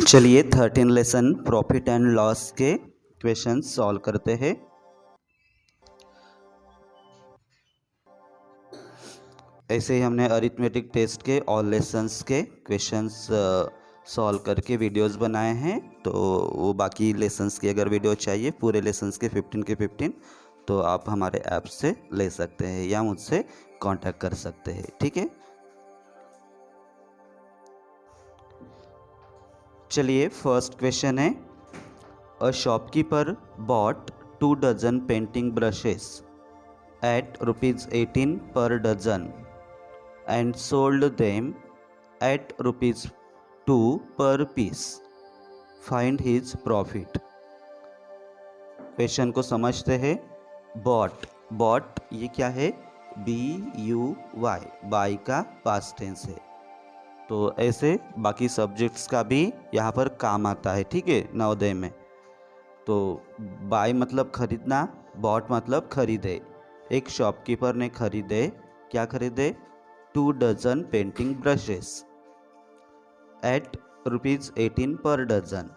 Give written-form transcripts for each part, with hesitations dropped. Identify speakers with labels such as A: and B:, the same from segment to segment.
A: चलिए 13 lesson profit and loss के question solve करते हैं। ऐसे ही हमने अरिथमेटिक टेस्ट के ऑल लेसन्स के क्वेश्चंस सॉल्व करके वीडियोस बनाए हैं। तो वो बाकी लेसन्स की अगर वीडियो चाहिए पूरे लेसन्स के 15 तो आप हमारे ऐप से ले सकते हैं या मुझसे कांटेक्ट कर सकते हैं। ठीक है, चलिए फर्स्ट क्वेश्चन है, a shopkeeper bot 2 dozen painting brushes at ₹18 per dozen and sold them at ₹2 per piece. Find his profit. Question को समझते हैं। बॉट ये क्या है? BUY, बाई का पास्ट टेंस है। तो ऐसे बाकी सब्जेक्ट्स का भी यहाँ पर काम आता है। ठीक है, नवोदय में तो बाय मतलब खरीदना, बॉट मतलब खरीदे। एक शॉपकीपर ने खरीदे, क्या खरीदे? 2 dozen पेंटिंग ब्रशेस एट ₹18 पर डजन।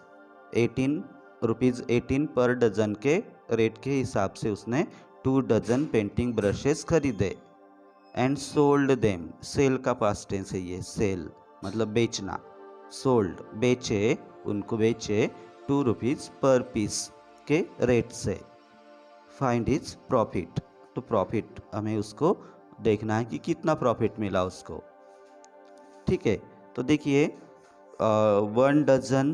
A: 18 ₹18 पर डजन के रेट के हिसाब से उसने 2 dozen पेंटिंग ब्रशेस खरीदे। एंड सोल्ड देम, सेल का पास्ट टेंस है ये, सेल मतलब बेचना। सोल्ड बेचे, उनको बेचे 2 rupees पर पीस के रेट से। फाइंड इज प्रॉफिट, तो प्रॉफिट हमें उसको देखना है कि कितना प्रॉफिट मिला उसको। ठीक है, तो देखिए 1 डजन,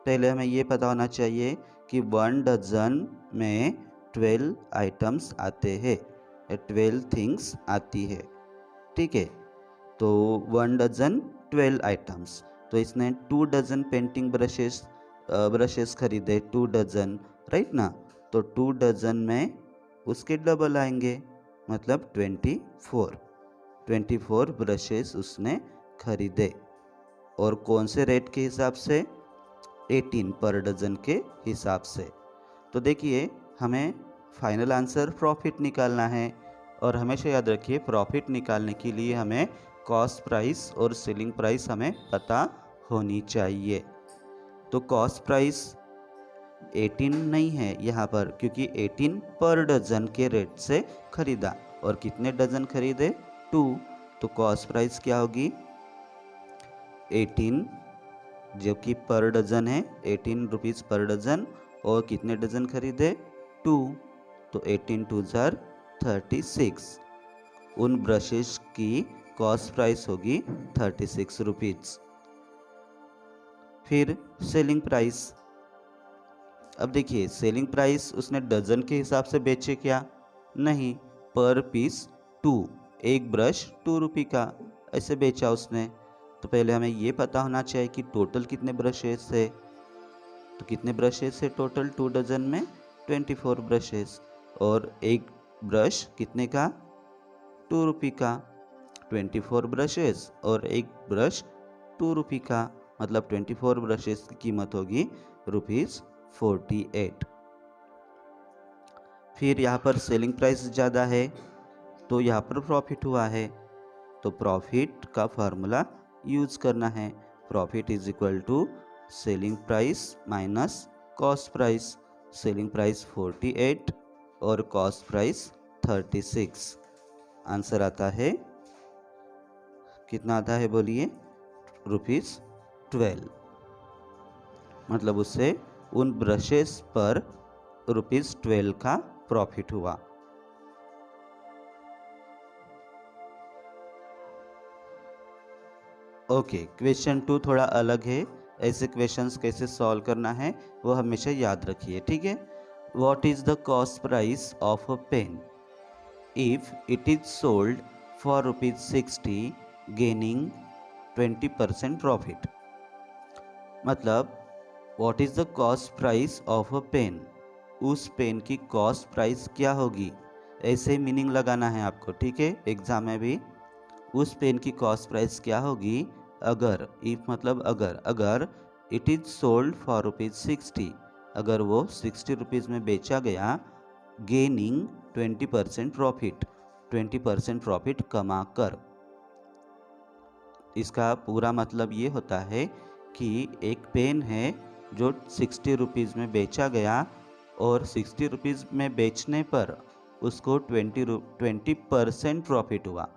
A: पहले हमें ये पता होना चाहिए कि 1 डजन में 12 आइटम्स आते हैं, 12 थिंग्स आती है। ठीक है, तो 1 डजन 12 आइटम्स, तो इसने 2 डजन पेंटिंग ब्रशेस खरीदे, 2 डजन, राइट ना। तो 2 डजन में उसके डबल आएंगे, मतलब 24 ब्रशेस उसने खरीदे। और कौन से रेट के हिसाब से? 18 पर डजन के हिसाब से। तो देखिए हमें फाइनल आंसर प्रॉफिट निकालना है, और हमेशा याद रखिए प्रॉफिट निकालने के लिए हमें कॉस्ट प्राइस और सेलिंग प्राइस हमें पता होनी चाहिए। तो कॉस्ट प्राइस 18 नहीं है यहाँ पर, क्योंकि 18 पर डजन के रेट से खरीदा, और कितने डजन खरीदे? 2। तो कॉस्ट प्राइस क्या होगी? 18, जो कि पर डजन है, 18 रुपीज़ पर डजन, और कितने डजन खरीदे? 2। तो 18 2 जार 36। उन ब्रशेस की कॉस्ट प्राइस होगी 36 रुपीज़। फिर सेलिंग प्राइस, अब देखिए सेलिंग प्राइस उसने डजन के हिसाब से बेचे क्या? नहीं, पर पीस 2, एक ब्रश 2 रुपये का ऐसे बेचा उसने। तो पहले हमें ये पता होना चाहिए कि टोटल कितने ब्रशेस है। तो कितने ब्रशेस है टोटल? 2 डजन में 24 ब्रशेस, और एक ब्रश कितने का? 2 रुपये का। 24 ब्रशेस और एक ब्रश 2 रुपये का, मतलब 24 ब्रशेस की कीमत होगी ₹48। फिर यहाँ पर सेलिंग प्राइस ज़्यादा है, तो यहाँ पर प्रॉफिट हुआ है। तो प्रॉफिट का फार्मूला यूज करना है। Profit is equal to selling price minus cost price. Selling price 48 और कॉस्ट प्राइस 36। आंसर आता है, कितना आता है बोलिए? ₹12। मतलब उससे उन ब्रशेस पर ₹12 का प्रॉफिट हुआ। ओके, क्वेश्चन 2 थोड़ा अलग है। ऐसे क्वेश्चंस कैसे सॉल्व करना है वो हमेशा याद रखिए। ठीक है, what is the cost price of a pen if it is sold for ₹60 gaining 20% profit? मतलब what is the cost price of a pen, उस पेन की कॉस्ट प्राइस क्या होगी, ऐसे मीनिंग लगाना है आपको। ठीक है, एग्जाम में भी उस पेन की कॉस्ट प्राइस क्या होगी अगर, इफ मतलब अगर इट इज सोल्ड फॉर ₹60, अगर वो 60 रुपीज़ में बेचा गया, गेनिंग 20% प्रॉफिट, 20% प्रॉफिट कमा कर। इसका पूरा मतलब ये होता है कि एक पेन है जो 60 रुपीज़ में बेचा गया और 60 रुपीज़ में बेचने पर उसको 20% प्रॉफिट हुआ।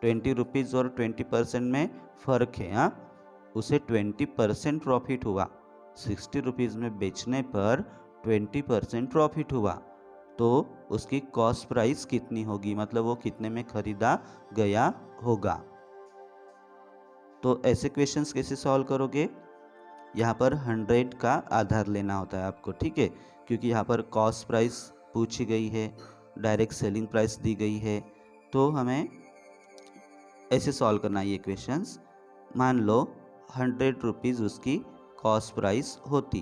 A: 20 रुपीज़ और 20% में फ़र्क है। हाँ, उसे 20% प्रॉफिट हुआ। 60 रुपीज़ में बेचने पर 20% प्रॉफिट हुआ, तो उसकी कॉस्ट प्राइस कितनी होगी, मतलब वो कितने में खरीदा गया होगा। तो ऐसे क्वेश्चंस कैसे सॉल्व करोगे? यहाँ पर 100 का आधार लेना होता है आपको, ठीक है, क्योंकि यहाँ पर कॉस्ट प्राइस पूछी गई है, डायरेक्ट सेलिंग प्राइस दी गई है, तो हमें ऐसे सॉल्व करना है ये क्वेश्चंस। मान लो 100 रुपीज़ उसकी कॉस्ट प्राइस होती,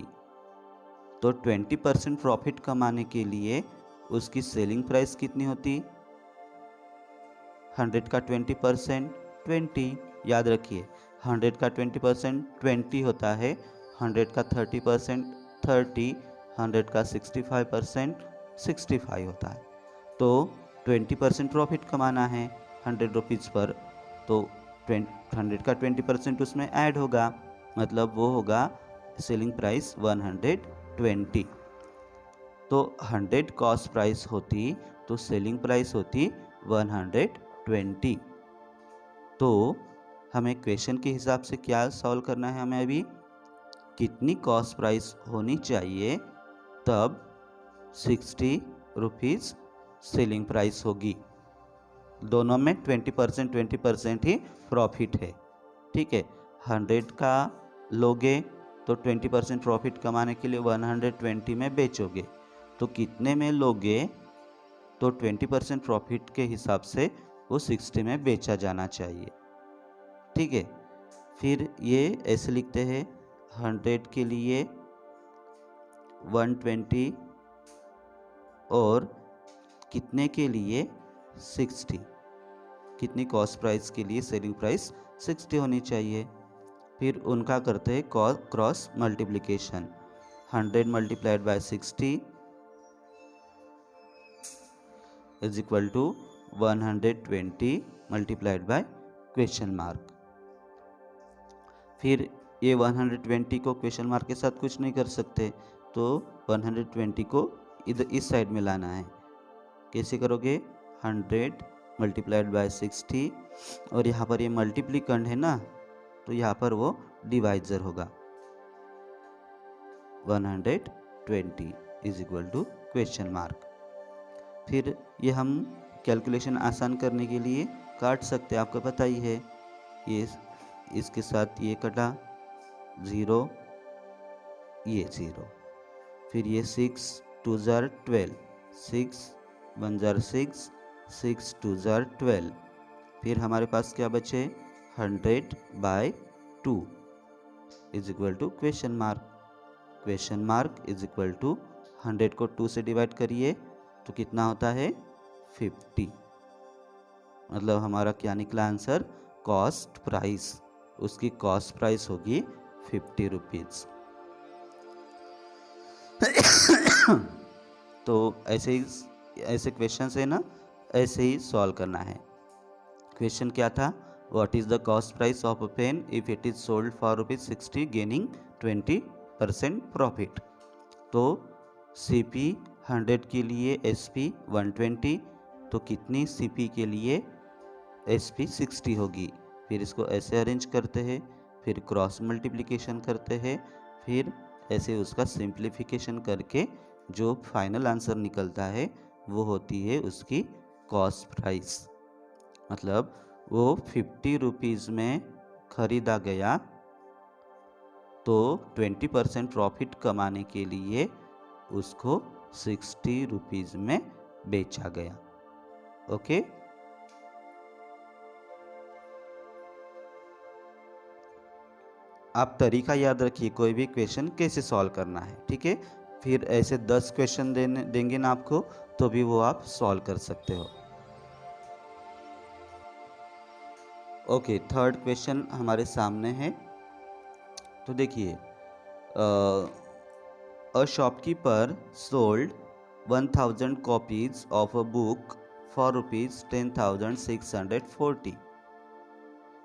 A: तो 20% प्रॉफिट कमाने के लिए उसकी सेलिंग प्राइस कितनी होती? 100 का 20% 20, याद रखिए 100 का 20% 20 होता है, 100 का 30% 30, 100 का 65% 65 होता है। तो 20% प्रॉफिट कमाना है 100 रुपीज़ पर, तो 100 का 20% उसमें ऐड होगा, मतलब वो होगा सेलिंग प्राइस 120। तो 100 कॉस्ट प्राइस होती तो सेलिंग प्राइस होती 120। तो हमें क्वेश्चन के हिसाब से क्या सॉल्व करना है, हमें अभी कितनी कॉस्ट प्राइस होनी चाहिए तब 60 रुपीज़ सेलिंग प्राइस होगी। दोनों में 20% ही प्रॉफिट है, ठीक है। 100 का लोगे तो 20% प्रॉफिट कमाने के लिए 120 में बेचोगे, तो कितने में लोगे? तो 20% प्रॉफिट के हिसाब से वो 60 में बेचा जाना चाहिए, ठीक है। फिर ये ऐसे लिखते हैं 100 के लिए 120 और कितने के लिए 60, कितनी कॉस्ट प्राइस के लिए सेलिंग प्राइस 60 होनी चाहिए। फिर उनका करते हैं cross multiplication. 100 multiplied by 60 is equal to 120 multiplied by question mark. फिर ये 120 को क्वेश्चन मार्क के साथ कुछ नहीं कर सकते, तो 120 को इधर इस साइड में लाना है। कैसे करोगे? 100 मल्टीप्लाइड बाय 60 और यहाँ पर ये मल्टीप्लिकेंड है ना, तो यहाँ पर वो डिवाइजर होगा। 120 is equal to question mark. फिर ये हम कैलकुलेशन आसान करने के लिए काट सकते हैं, आपको पता ही है। ये इसके साथ ये कटा 0, ये 0, फिर ये 6 2 जार 12, 6 1 जार 6, 6 2 जार 12। फिर हमारे पास क्या बचे? 100 by 2 is equal to question mark. Question mark is equal to 100 को 2 से डिवाइड करिए तो कितना होता है? 50। मतलब हमारा क्या निकला आंसर? Cost price. उसकी कॉस्ट प्राइस होगी 50 रुपीज़। तो ऐसे क्वेश्चन है ना, ऐसे ही सॉल्व करना है। क्वेश्चन क्या था? What is the cost price of a pen if it is sold for ₹60 gaining 20% profit. तो CP 100 के लिए SP 120, तो कितनी CP के लिए SP 60 होगी। फिर इसको ऐसे अरेंज करते हैं, फिर क्रॉस मल्टीप्लिकेशन करते हैं, फिर ऐसे उसका सिंप्लीफिकेशन करके जो फाइनल आंसर निकलता है वो होती है उसकी कॉस्ट प्राइस। मतलब वो 50 रुपीज़ में खरीदा गया, तो 20% प्रॉफिट कमाने के लिए उसको 60 रुपीज़ में बेचा गया। ओके, आप तरीका याद रखिए कोई भी क्वेश्चन कैसे सॉल्व करना है, ठीक है। फिर ऐसे 10 क्वेश्चन देंगे ना आपको, तो भी वो आप सॉल्व कर सकते हो। ओके, थर्ड क्वेश्चन हमारे सामने है। तो देखिए, a shopkeeper sold 1000 copies of a book for ₹10,640,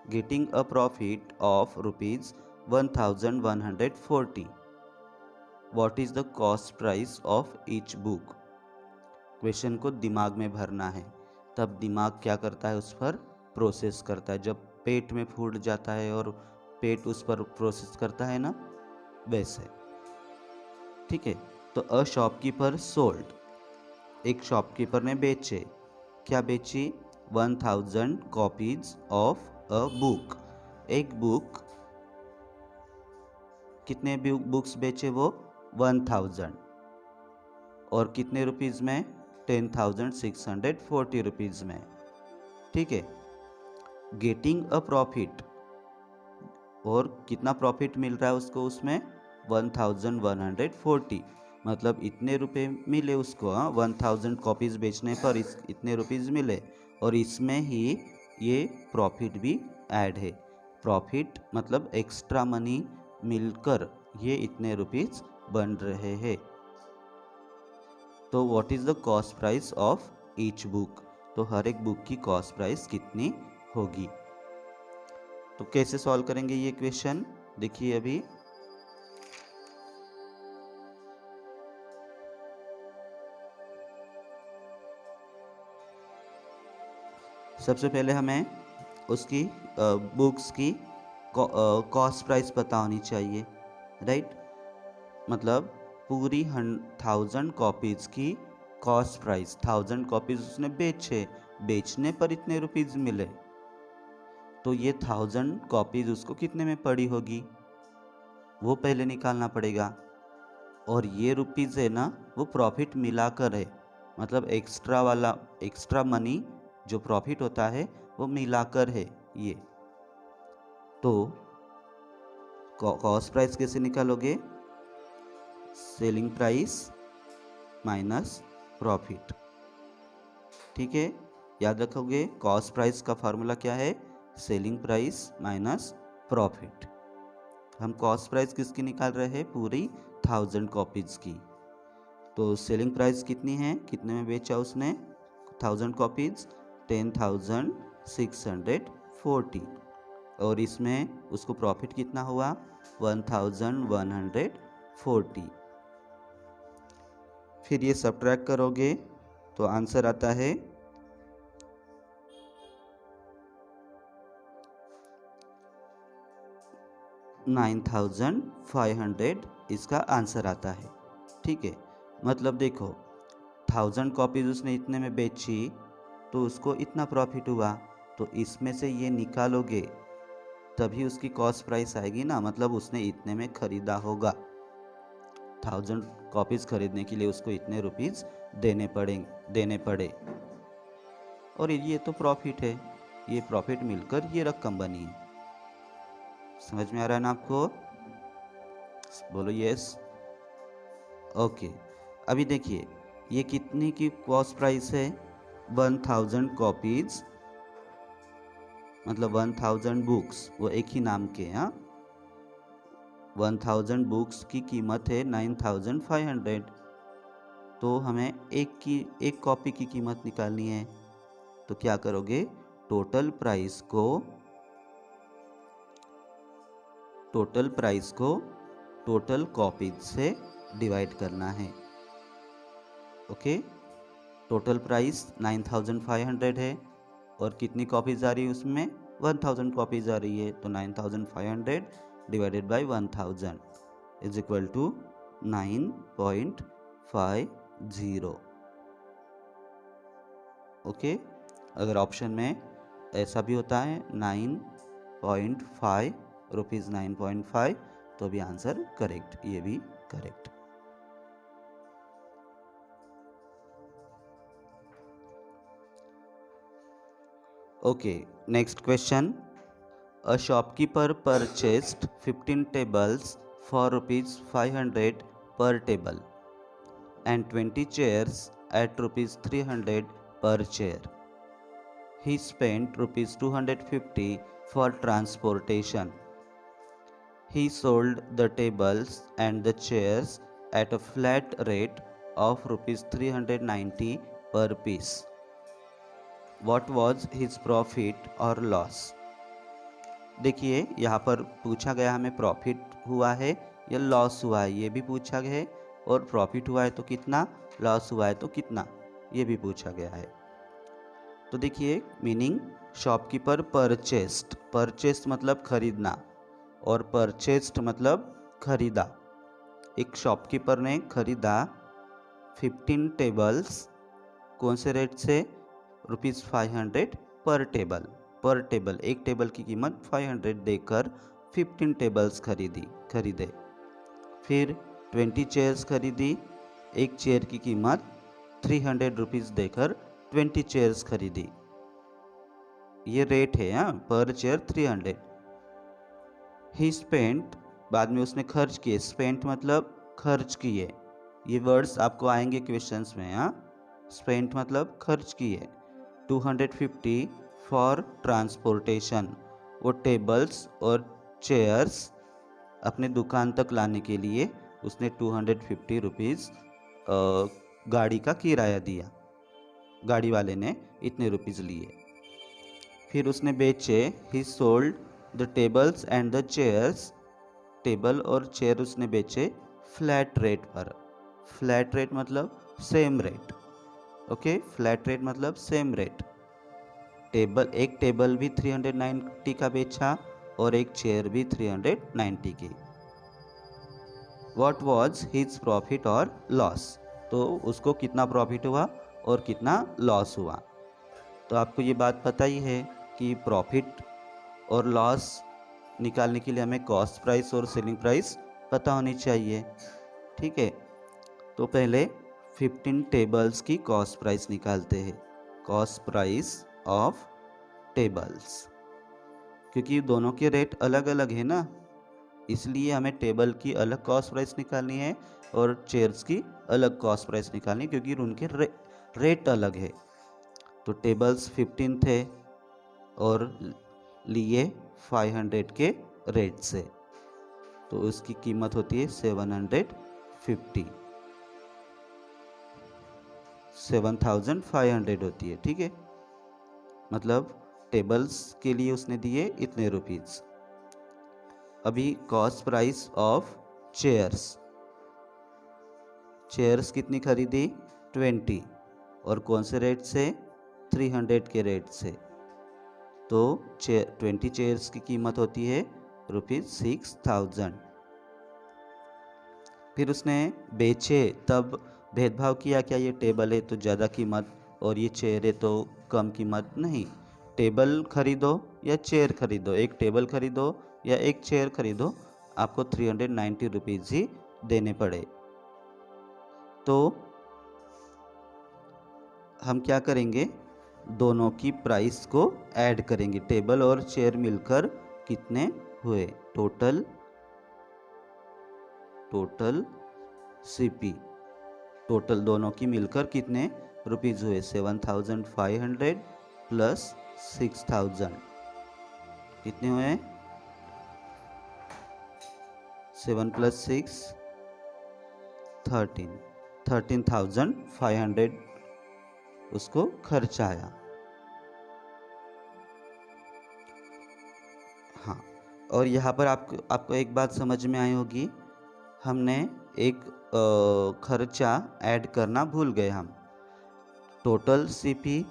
A: getting a profit of 1140. What is the cost price of each book? Question को दिमाग में भरना है, तब दिमाग क्या करता है, उस पर प्रोसेस करता है। जब पेट में फूड जाता है और पेट उस पर प्रोसेस करता है ना, वैसे। ठीक है, तो अ शॉपकीपर सोल्ड, एक शॉपकीपर ने बेचे, क्या बेची? 1000 कॉपीज ऑफ अ बुक। एक बुक, कितने बुक्स बेचे वो? 1000। और कितने रुपीज़ में? 10,640 रुपीज़ में। ठीक है, गेटिंग अ प्रॉफिट, और कितना प्रॉफिट मिल रहा है उसको उसमें? 1140, मतलब इतने रुपए मिले उसको। 1000 कॉपीज़ बेचने पर इतने रुपीज़ मिले, और इसमें ही ये प्रॉफिट भी ऐड है। प्रॉफिट मतलब एक्स्ट्रा मनी मिलकर ये इतने रुपीज़ बन रहे हैं। तो what is the cost price of each book? तो हर एक बुक की कॉस्ट प्राइस कितनी होगी? तो कैसे सॉल्व करेंगे ये क्वेश्चन, देखिए अभी। सबसे पहले हमें उसकी बुक्स की कॉस्ट प्राइस पता होनी चाहिए, राइट? मतलब पूरी 1000 कॉपीज़ की कॉस्ट प्राइस, 1000 कॉपीज़ उसने बेचे, बेचने पर इतने रुपीज़ मिले, तो ये 1000 कॉपीज़ उसको कितने में पड़ी होगी, वो पहले निकालना पड़ेगा। और ये रुपीज़ है ना, वो प्रॉफिट मिलाकर है, मतलब एक्स्ट्रा मनी जो प्रॉफिट होता है वो मिलाकर है ये। तो कॉस्ट प्राइस कैसे निकालोगे? Selling price minus profit. ठीक है, याद रखोगे कॉस्ट प्राइस का फार्मूला क्या है? Selling price minus profit. हम कॉस्ट प्राइस किसकी निकाल रहे हैं? पूरी 1000 कॉपीज़ की। तो सेलिंग प्राइस कितनी है, कितने में बेचा उसने 1000 कॉपीज़? 10,640। और इसमें उसको प्रॉफिट कितना हुआ? 1140। फिर ये सब्ट्रैक्ट करोगे तो आंसर आता है 9500, इसका आंसर आता है। ठीक है, मतलब देखो 1000 कॉपीज़ उसने इतने में बेची तो उसको इतना प्रॉफिट हुआ, तो इसमें से ये निकालोगे तभी उसकी कॉस्ट प्राइस आएगी ना, मतलब उसने इतने में ख़रीदा होगा। 1000 कॉपीज़ खरीदने के लिए उसको इतने रुपीज़ देने पड़े, और ये तो प्रॉफिट है, ये प्रॉफिट मिलकर ये रकम बनी है। समझ में आ रहा है ना आपको? बोलो यस। ओके, अभी देखिए ये कितनी की कॉस्ट प्राइस है? 1000 कॉपीज़, मतलब 1000 बुक्स, वो एक ही नाम के हैं। 1000 बुक्स की कीमत है 9500, तो हमें एक कॉपी की कीमत निकालनी है। तो क्या करोगे? टोटल प्राइस को टोटल कॉपीज से डिवाइड करना है। ओके, टोटल प्राइस 9500 है, और कितनी कॉपीज़ आ रही है उसमें? 1000 कॉपीज़ आ रही है, तो 9500 divided by 1000 is equal to 9.50। Okay, अगर ऑप्शन में ऐसा भी होता है 9.5 रुपीज़, 9.5, तो भी आंसर करेक्ट, ये भी correct. Okay, next question. A shopkeeper purchased 15 tables for rupees 500 per table and 20 chairs at rupees 300 per chair. He spent rupees 250 for transportation. He sold the tables and the chairs at a flat rate of rupees 390 per piece. What was his profit or loss? देखिए यहाँ पर पूछा गया हमें profit हुआ है या loss हुआ है, ये भी पूछा गया है, और प्रॉफिट हुआ है तो कितना, लॉस हुआ है तो कितना, ये भी पूछा गया है। तो देखिए मीनिंग, शॉपकीपर परचेस्ड, परचेस्ड मतलब खरीदना, और परचेस्ड मतलब खरीदा। एक शॉपकीपर ने खरीदा 15 टेबल्स, कौन से रेट से, ₹500 पर टेबल। पर टेबल, एक टेबल की कीमत 500 देकर 15 टेबल्स खरीदे। फिर 20 चेयर्स खरीदी, एक चेयर की कीमत ₹300 देकर 20 चेयर्स खरीदी। ये रेट है, हाँ, पर चेयर 300। ही स्पेंट, बाद में उसने खर्च किए, स्पेंट मतलब खर्च किए, ये वर्ड्स आपको आएंगे क्वेश्चंस में, हाँ। स्पेंट मतलब खर्च किए। 250 फॉर ट्रांसपोर्टेशन, वो टेबल्स और चेयर्स अपने दुकान तक लाने के लिए उसने 250 रुपीज़ गाड़ी का किराया दिया, गाड़ी वाले ने इतने रुपीज़ लिए। फिर उसने बेचे, ही sold the tables and the chairs, table और चेयर उसने बेचे फ्लैट रेट पर। फ्लैट रेट मतलब same rate, okay, flat rate मतलब सेम रेट। एक टेबल भी 390 का बेचा और एक चेयर भी 390 की। व्हाट वाज हिज प्रॉफिट और लॉस, तो उसको कितना प्रॉफिट हुआ और कितना लॉस हुआ। तो आपको ये बात पता ही है कि प्रॉफिट और लॉस निकालने के लिए हमें कॉस्ट प्राइस और सेलिंग प्राइस पता होनी चाहिए, ठीक है। तो पहले 15 टेबल्स की कॉस्ट प्राइस निकालते हैं, कॉस्ट प्राइस ऑफ टेबल्स, क्योंकि दोनों के रेट अलग अलग है ना, इसलिए हमें टेबल की अलग कॉस्ट प्राइस निकालनी है और चेयर्स की अलग कॉस्ट प्राइस निकालनी है, क्योंकि उनके रेट अलग है। तो टेबल्स 15 थे और लिए 500 के रेट से, तो उसकी कीमत होती है 750, 7500 होती है, ठीक है। मतलब टेबल्स के लिए उसने दिए इतने रुपीज़। अभी cost price of chairs, chairs कितनी खरीदी, 20, और कौन से रेट से, 300 के रेट से। तो 20 चेयर्स की कीमत होती है ₹6000। फिर उसने बेचे तब भेदभाव किया, क्या ये टेबल है तो ज़्यादा कीमत और ये चेयर है तो कम कीमत, नहीं। टेबल खरीदो या चेयर खरीदो, एक टेबल खरीदो या एक चेयर खरीदो, आपको 390 रुपीज़ ही देने पड़े। तो हम क्या करेंगे, दोनों की प्राइस को ऐड करेंगे, टेबल और चेयर मिलकर कितने हुए, टोटल सीपी, टोटल दोनों की मिलकर कितने रुपीज़ हुए, 7500 प्लस 6000, कितने हुए, 7 + 6 13, 13,500 उसको खर्च आया। हाँ, और यहाँ पर आपको एक बात समझ में आई होगी, हमने एक खर्चा ऐड करना भूल गए हम। टोटल सीपी,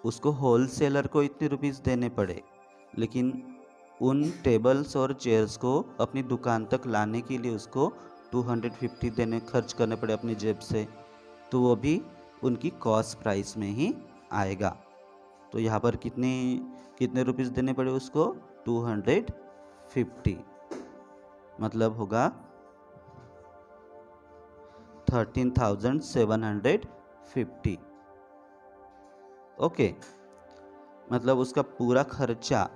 A: उसको होलसेलर को इतने रुपीज़ देने पड़े, लेकिन उन टेबल्स और चेयर्स को अपनी दुकान तक लाने के लिए उसको 250 खर्च करने पड़े अपनी जेब से, तो वो भी उनकी कॉस्ट प्राइस में ही आएगा। तो यहाँ पर कितने रुपीज़ देने पड़े उसको, 250, मतलब होगा 13,750, ओके। मतलब उसका पूरा खर्चा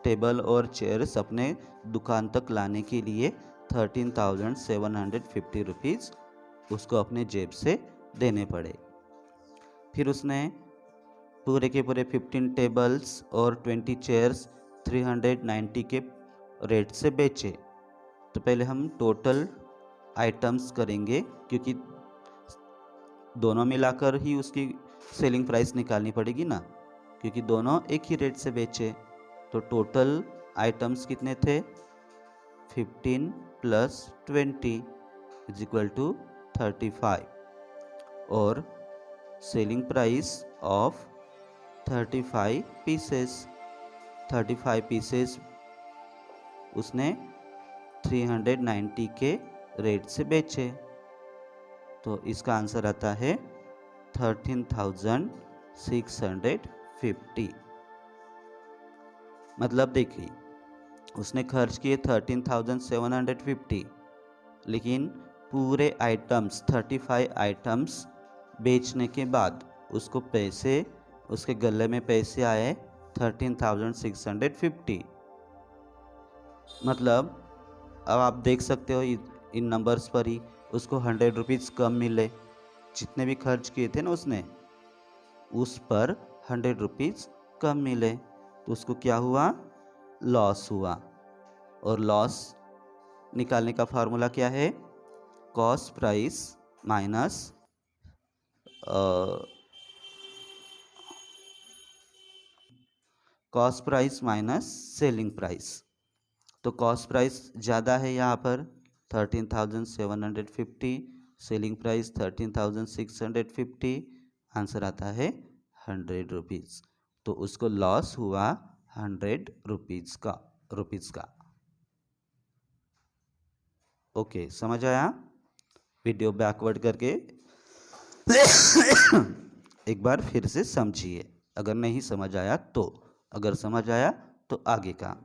A: टेबल और चेयर्स अपने दुकान तक लाने के लिए 13,750 रुपीज़ उसको अपने जेब से देने पड़े। फिर उसने पूरे के पूरे 15 टेबल्स और 20 चेयर्स 390 के रेट से बेचे। तो पहले हम टोटल आइटम्स करेंगे, क्योंकि दोनों मिलाकर ही उसकी सेलिंग प्राइस निकालनी पड़ेगी ना, क्योंकि दोनों एक ही रेट से बेचे। तो टोटल आइटम्स कितने थे, 15 प्लस 20 इज इक्वल टू 35, और selling price of 35 pieces, 35 pieces उसने 390 के रेट से बेचे। तो इसका आंसर आता है 13,650। मतलब देखिए, उसने खर्च किए 13,750, लेकिन पूरे आइटम्स 35 आइटम्स बेचने के बाद उसको पैसे, उसके गले में पैसे आए 13,650। मतलब अब आप देख सकते हो इन नंबर्स पर ही उसको 100 रुपीज़ कम मिले। जितने भी खर्च किए थे ना उसने, उस पर 100 रुपीज़ कम मिले, तो उसको क्या हुआ, लॉस हुआ। और लॉस निकालने का फार्मूला क्या है, cost price minus cost price minus selling price. तो कॉस्ट प्राइस ज़्यादा है यहाँ पर 13,750, सेलिंग प्राइस 13,650, आंसर आता है 100 रुपीज़। तो उसको लॉस हुआ 100 रुपीज़ का। ओके, समझ आया? वीडियो बैकवर्ड करके एक बार फिर से समझिए, अगर नहीं समझ आया तो। अगर समझ आया तो आगे का।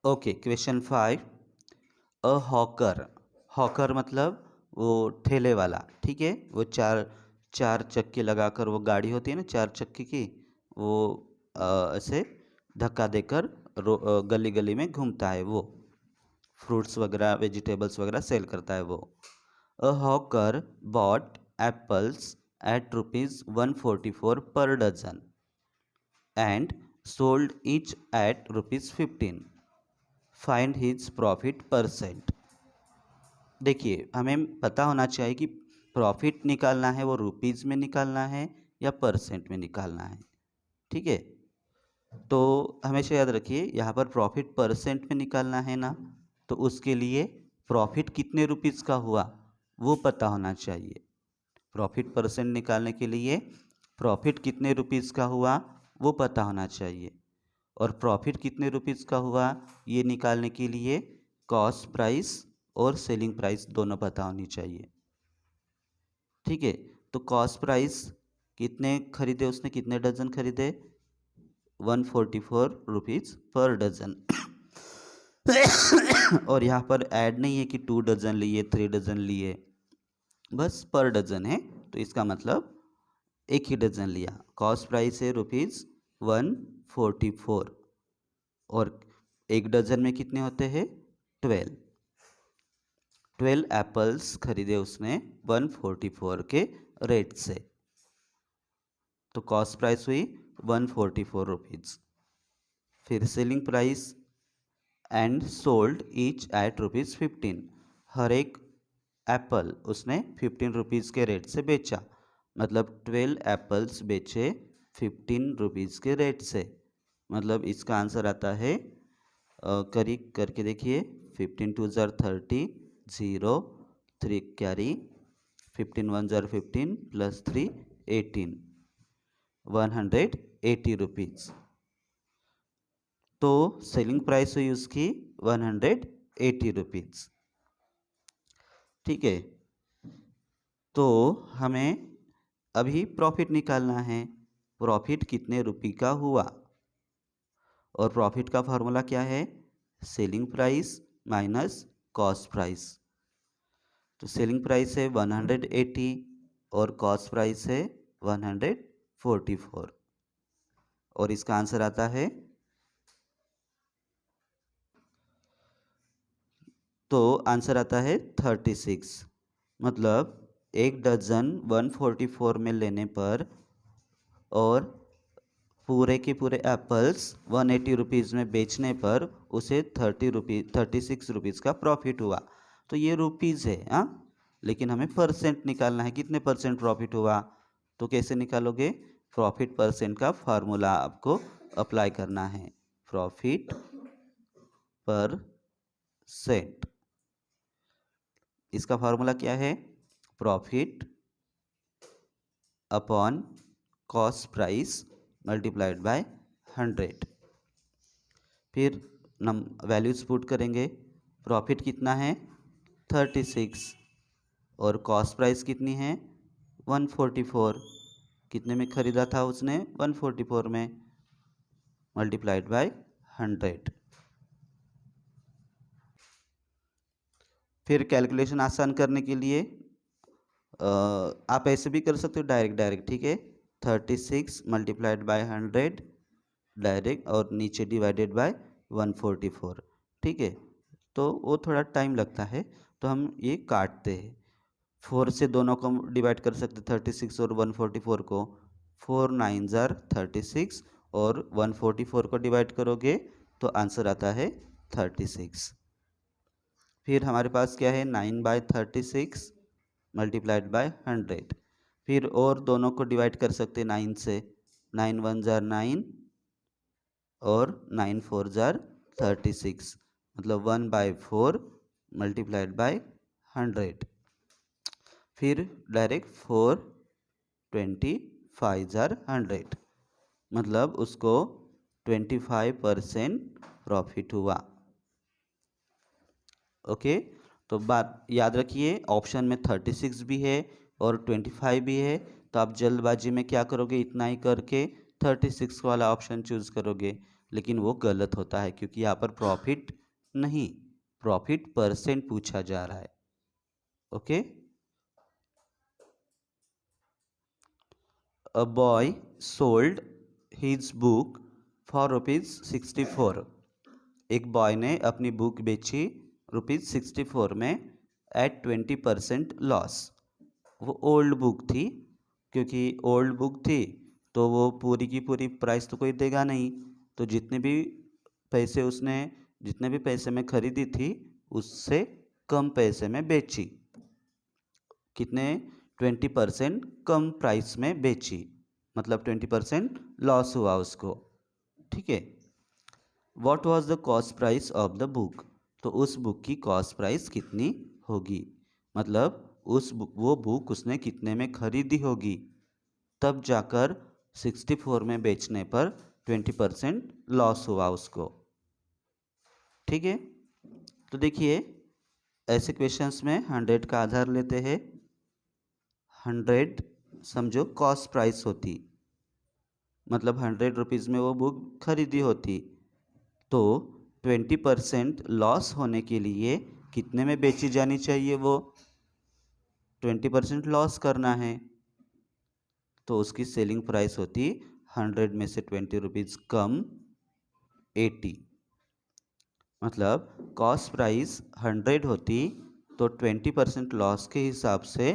A: Okay, question 5। अ हॉकर, हॉकर मतलब वो ठेले वाला, ठीक है। वो चार चक्के लगाकर, वो गाड़ी होती है ना 4 चक्के की, वो ऐसे धक्का देकर गली गली में घूमता है, वो फ्रूट्स वगैरह वेजिटेबल्स वगैरह सेल करता है वो। A hawker bought apples at ₹144 per dozen and sold each at ₹15. Find his profit %। देखिए, हमें पता होना चाहिए कि प्रॉफिट निकालना है वो रुपीज़ में निकालना है या परसेंट में निकालना है, ठीक है। तो हमेशा याद रखिए, यहाँ पर प्रॉफिट परसेंट में निकालना है ना, तो उसके लिए प्रॉफिट कितने रुपीज़ का हुआ वो पता होना चाहिए। प्रॉफिट परसेंट निकालने के लिए प्रॉफिट कितने रुपीज़ का हुआ वो पता होना चाहिए, और प्रॉफिट कितने रुपीज़ का हुआ ये निकालने के लिए कॉस्ट प्राइस और सेलिंग प्राइस दोनों पता होनी चाहिए, ठीक है। तो कॉस्ट प्राइस कितने खरीदे उसने, कितने डजन खरीदे, 144 रुपीज़ पर डजन। और यहाँ पर ऐड नहीं है कि 2 डजन लिए 3 डजन लिए, बस पर डजन है, तो इसका मतलब एक ही डजन लिया। कॉस्ट प्राइस है ₹144, और एक डजन में कितने होते हैं, 12 एप्पल्स खरीदे उसने 144 के रेट से, तो कॉस्ट प्राइस हुई 144 रुपीज़। फिर selling price and sold each eight ₹15, हर एक एप्पल उसने 15 रुपीज़ के रेट से बेचा, मतलब 12 एप्पल्स बेचे 15 रुपीज़ के रेट से। मतलब इसका आंसर आता है, करीब करके देखिए, 15 2 ज़ार 30, 0 3 कैरी, 15 1 ज़ार 15 प्लस 3 18, 180 रुपीज़। तो सेलिंग प्राइस हुई उसकी 180 रुपीज़, ठीक है। तो हमें अभी प्रॉफिट निकालना है, प्रॉफिट कितने रुपये का हुआ, और प्रॉफिट का फार्मूला क्या है, selling price minus cost price. तो सेलिंग प्राइस है 180 और कॉस्ट प्राइस है 144, और इसका आंसर आता है, तो आंसर आता है 36। मतलब एक डजन 144 में लेने पर और पूरे के पूरे एप्पल्स 180 रुपीज़ में बेचने पर उसे 36 रुपीज़ का प्रॉफिट हुआ। तो ये रुपीज़ है, हाँ, लेकिन हमें परसेंट निकालना है, कितने परसेंट प्रॉफिट हुआ। तो कैसे निकालोगे, प्रॉफिट परसेंट का फार्मूला आपको अप्लाई करना है। प्रॉफिट परसेंट, इसका फार्मूला क्या है? Profit upon cost price multiplied by 100। फिर नम वैल्यूज पुट करेंगे। प्रॉफिट कितना है? 36 और कॉस्ट प्राइस कितनी है? 144। कितने में ख़रीदा था उसने? 144 में, मल्टीप्लाइड बाय 100। फिर कैलकुलेशन आसान करने के लिए आप ऐसे भी कर सकते हो, डायरेक्ट, ठीक है। 36 मल्टीप्लाइड बाय 100 डायरेक्ट, और नीचे डिवाइडेड बाय 144, ठीक है। तो वो थोड़ा टाइम लगता है, तो हम ये काटते हैं। 4 से दोनों को डिवाइड कर सकते, 36 और 144 को। 4 9 ज़ार 36 और 144 को डिवाइड करोगे तो आंसर आता है 36। फिर हमारे पास क्या है? 9/36 मल्टीप्लाइड बाय 100। फिर और दोनों को डिवाइड कर सकते 9 से। 9 1 ज़ार 9 और 9 4 ज़ार 36, मतलब 1/4 मल्टीप्लाइड बाय 100। फिर डायरेक्ट 4 25 ज़ार 100, मतलब उसको 25% प्रॉफिट हुआ। ओके, तो बात याद रखिए, ऑप्शन में 36 भी है और 25 भी है, तो आप जल्दबाजी में क्या करोगे? इतना ही करके 36 वाला ऑप्शन चूज़ करोगे, लेकिन वो गलत होता है, क्योंकि यहाँ पर प्रॉफिट नहीं, प्रॉफिट परसेंट पूछा जा रहा है। Okay, A boy sold his book for ₹64। एक बॉय ने अपनी बुक बेची ₹64 में एट 20% लॉस। वो ओल्ड बुक थी, क्योंकि ओल्ड बुक थी तो वो पूरी की पूरी प्राइस तो कोई देगा नहीं, तो जितने भी पैसे में खरीदी थी उससे कम पैसे में बेची। कितने? 20% कम प्राइस में बेची, मतलब 20% लॉस हुआ उसको, ठीक है। What was the cost price of the book? तो उस बुक की कॉस्ट प्राइस कितनी होगी, मतलब वो बुक उसने कितने में खरीदी होगी, तब जाकर 64 में बेचने पर 20% लॉस हुआ उसको, ठीक है। तो देखिए, ऐसे क्वेश्चंस में 100 का आधार लेते हैं। 100 समझो कॉस्ट प्राइस होती, मतलब 100 रुपीज़ में वो बुक खरीदी होती, तो 20% लॉस होने के लिए कितने में बेची जानी चाहिए? वो 20% लॉस करना है, तो उसकी सेलिंग प्राइस होती 100 में से 20 रुपीज़ कम 80, मतलब कॉस्ट प्राइस 100 होती तो 20% लॉस के हिसाब से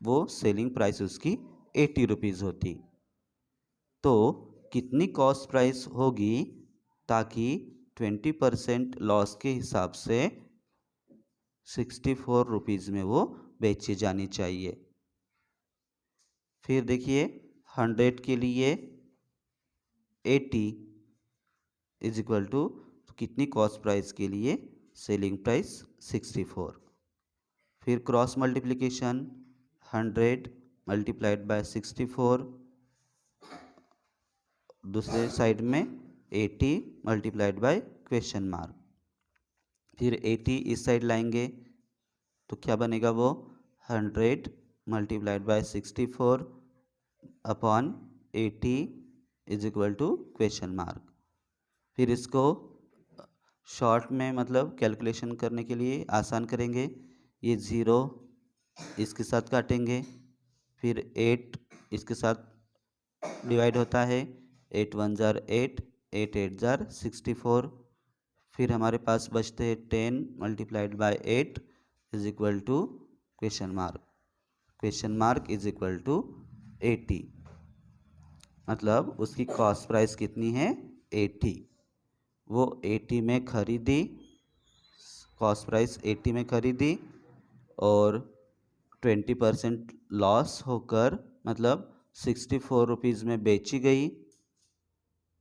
A: वो सेलिंग प्राइस उसकी 80 रुपीज़ होती। तो कितनी कॉस्ट प्राइस होगी ताकि 20% लॉस के हिसाब से 64 रुपीज़ में वो बेची जानी चाहिए? फिर देखिए, 100 के लिए 80 इज इक्वल टू कितनी कॉस्ट प्राइस के लिए? Selling price 64। फिर क्रॉस मल्टीप्लिकेशन, 100 मल्टीप्लाइड बाय 64, दूसरे साइड में 80 मल्टीप्लाइड बाय क्वेश्चन मार्क। फिर 80 इस साइड लाएंगे तो क्या बनेगा? वो 100 multiplied by 64 upon 80 is equal to question mark. फिर इसको शॉर्ट में, मतलब कैलकुलेशन करने के लिए आसान करेंगे। ये 0 इसके साथ काटेंगे, फिर 8 इसके साथ डिवाइड होता है, 8 1 ज़ार 8, 8 8 ज़ार 64। फिर हमारे पास बचते हैं 10 multiplied by 8 is equal to question mark. Question mark is equal to 80, मतलब उसकी कॉस्ट प्राइस कितनी है? 80। वो 80 में खरीदी, कॉस्ट प्राइस 80 में खरीदी और 20% लॉस होकर, मतलब ₹64 में बेची गई,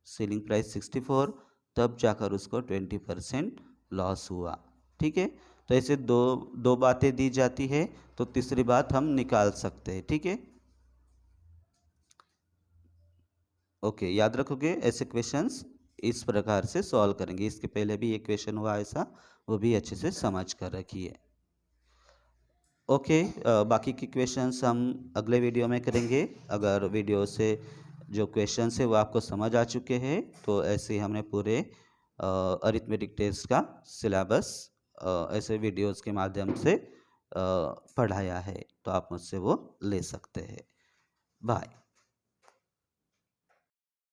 A: सेलिंग प्राइस 64, तब जाकर उसको 20% लॉस हुआ। ठीक है, तो ऐसे दो दो बातें दी जाती है, तो तीसरी बात हम निकाल सकते हैं। ठीक है, ओके, याद रखोगे ऐसे क्वेश्चंस इस प्रकार से सॉल्व करेंगे। इसके पहले भी एक क्वेश्चन हुआ ऐसा, वो भी अच्छे से समझ कर रखिए। ओके, बाकी के क्वेश्चंस हम अगले वीडियो में करेंगे। अगर वीडियो से जो क्वेश्चंस है वो आपको समझ आ चुके हैं, तो ऐसे ही हमने पूरे अरिथमेटिक टेस्ट का सिलेबस ऐसे वीडियोस के माध्यम से पढ़ाया है, तो आप मुझसे वो ले सकते हैं। बाय।